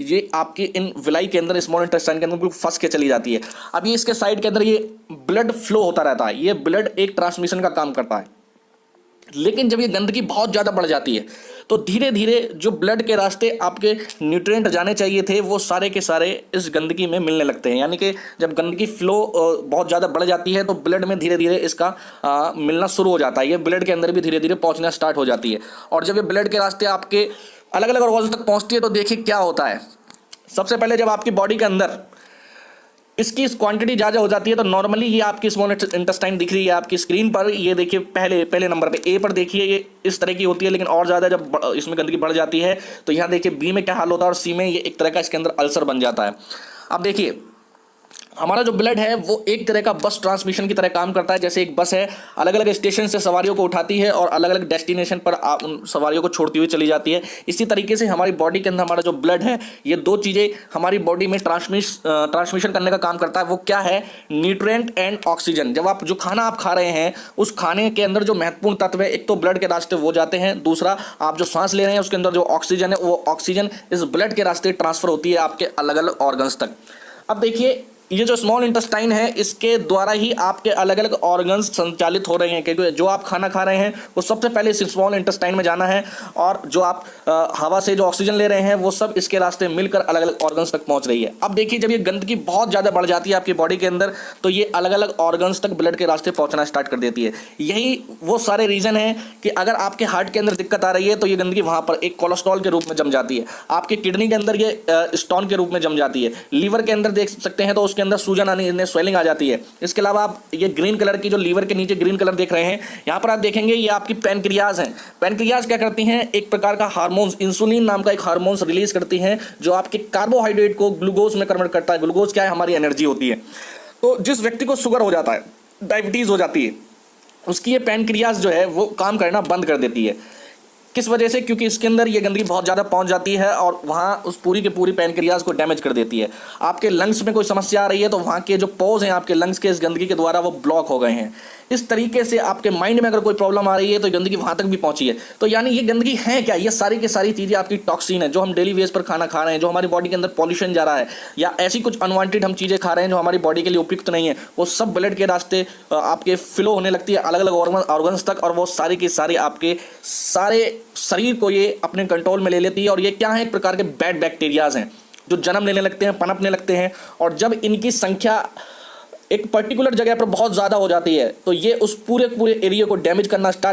ये आपके इन विलाई के अंदर, स्मॉल इंटेस्टाइन के अंदर बिल्कुल फंस के चली जाती है। अब ये इसके साइड के अंदर ये ब्लड फ्लो होता रहता है, ये ब्लड एक ट्रांसमिशन का काम करता है। लेकिन जब ये गंदगी बहुत ज़्यादा बढ़ जाती है तो धीरे धीरे जो ब्लड के रास्ते आपके न्यूट्रिएंट जाने चाहिए थे वो सारे के सारे इस गंदगी में मिलने लगते हैं। यानी कि जब गंदगी फ्लो बहुत ज़्यादा बढ़ जाती है तो ब्लड में धीरे धीरे इसका मिलना शुरू हो जाता है, ये ब्लड के अंदर भी धीरे धीरे पहुंचना स्टार्ट हो जाती है। और जब ये ब्लड के रास्ते आपके अलग अलग ऑर्गन्स तक पहुंचती है तो देखिए क्या होता है। सबसे पहले जब आपकी बॉडी के अंदर इसकी क्वांटिटी ज़्यादा हो जाती है तो नॉर्मली ये आपकी स्मॉल इंटेस्टाइन दिख रही है आपकी स्क्रीन पर, ये देखिए पहले नंबर पे ए पर देखिए ये इस तरह की होती है। लेकिन और ज़्यादा जब इसमें गंदगी बढ़ जाती है तो यहाँ देखिए बी में क्या हाल होता है और सी में ये एक तरह का इसके अंदर अल्सर बन जाता है। अब देखिए हमारा जो ब्लड है वो एक तरह का बस ट्रांसमिशन की तरह काम करता है। जैसे एक बस है, अलग अलग स्टेशन से सवारियों को उठाती है और अलग अलग डेस्टिनेशन पर उन सवारियों को छोड़ती हुई चली जाती है। इसी तरीके से हमारी बॉडी के अंदर हमारा जो ब्लड है ये दो चीज़ें हमारी बॉडी में ट्रांसमिशन करने का काम करता है। वो क्या है? Nutrient and oxygen. जब आप जो खाना आप खा रहे हैं उस खाने के अंदर जो महत्वपूर्ण तत्व है, एक तो ब्लड के रास्ते वो जाते हैं, दूसरा आप जो सांस ले रहे हैं उसके अंदर जो ऑक्सीजन है वो ऑक्सीजन इस ब्लड के रास्ते ट्रांसफर होती है आपके अलग अलग ऑर्गन्स तक। अब देखिए ये जो स्मॉल इंटेस्टाइन है इसके द्वारा ही आपके अलग अलग ऑर्गन्स संचालित हो रहे हैं, क्योंकि जो आप खाना खा रहे हैं वो सबसे पहले इस स्मॉल इंटेस्टाइन में जाना है और जो आप हवा से जो ऑक्सीजन ले रहे हैं वो सब इसके रास्ते मिलकर अलग अलग ऑर्गन्स तक पहुंच रही है। अब देखिए जब ये गंदगी बहुत ज़्यादा बढ़ जाती है आपकी बॉडी के अंदर तो ये अलग अलग ऑर्गन्स तक ब्लड के रास्ते पहुँचना स्टार्ट कर देती है। यही वो सारे रीज़न है कि अगर आपके हार्ट के अंदर दिक्कत आ रही है तो ये गंदगी वहाँ पर एक कोलेस्ट्रॉल के रूप में जम जाती है, आपके किडनी के अंदर ये स्टोन के रूप में जम जाती है, लीवर के अंदर देख सकते हैं तो उसके अंदर सूजन आने स्वेलिंग आ जाती है। इसके अलावा आप ये ग्रीन कलर की जो लीवर के नीचे ग्रीन कलर देख रहे हैं यहां पर आप देखेंगे ये आपकी पैनक्रियाज हैं। पैनक्रियाज क्या करती हैं? एक प्रकार का हार्मोन, इंसुलिन नाम का एक हार्मोन रिलीज करती हैं जो आपके कार्बोहाइड्रेट को ग्लूकोज में कन्वर्ट करता है। ग्लूकोज क्या है? हमारी एनर्जी होती है। तो जिस व्यक्ति को शुगर हो जाता है, डायबिटीज हो जाती है, उसकी ये पैनक्रियाज जो है वो काम करना बंद कर देती है। किस वजह से? क्योंकि इसके अंदर ये गंदगी बहुत ज़्यादा पहुंच जाती है और वहाँ उस पूरी के पूरी पैनक्रियाज को डैमेज कर देती है। आपके लंग्स में कोई समस्या आ रही है तो वहाँ के जो पोज हैं आपके लंग्स के इस गंदगी के द्वारा वो ब्लॉक हो गए हैं। इस तरीके से आपके माइंड में अगर कोई प्रॉब्लम आ रही है तो गंदगी वहाँ तक भी पहुँची है। तो यानी ये गंदगी है क्या? ये सारी की सारी चीज़ें आपकी टॉक्सिन है जो हम डेली बेस पर खाना खा रहे हैं, जो हमारी बॉडी के अंदर पॉल्यूशन जा रहा है या ऐसी कुछ अनवांटेड हम चीज़ें खा रहे हैं जो हमारी बॉडी के लिए उपयुक्त नहीं है, वो सब ब्लड के रास्ते आपके फ्लो होने लगती है अलग अलग ऑर्गन्स तक और वो सारी की सारी आपके सारे शरीर को ये अपने कंट्रोल में ले लेती है। और ये क्या है? एक प्रकार के बैड बैक्टीरियाज हैं जो जन्म लेने लगते हैं, पनपने लगते हैं और जब इनकी संख्या एक पर्टिकुलर जगह पर बहुत ज़्यादा हो जाती है तो ये उस पूरे एरिया को डैमेज करना स्टार्ट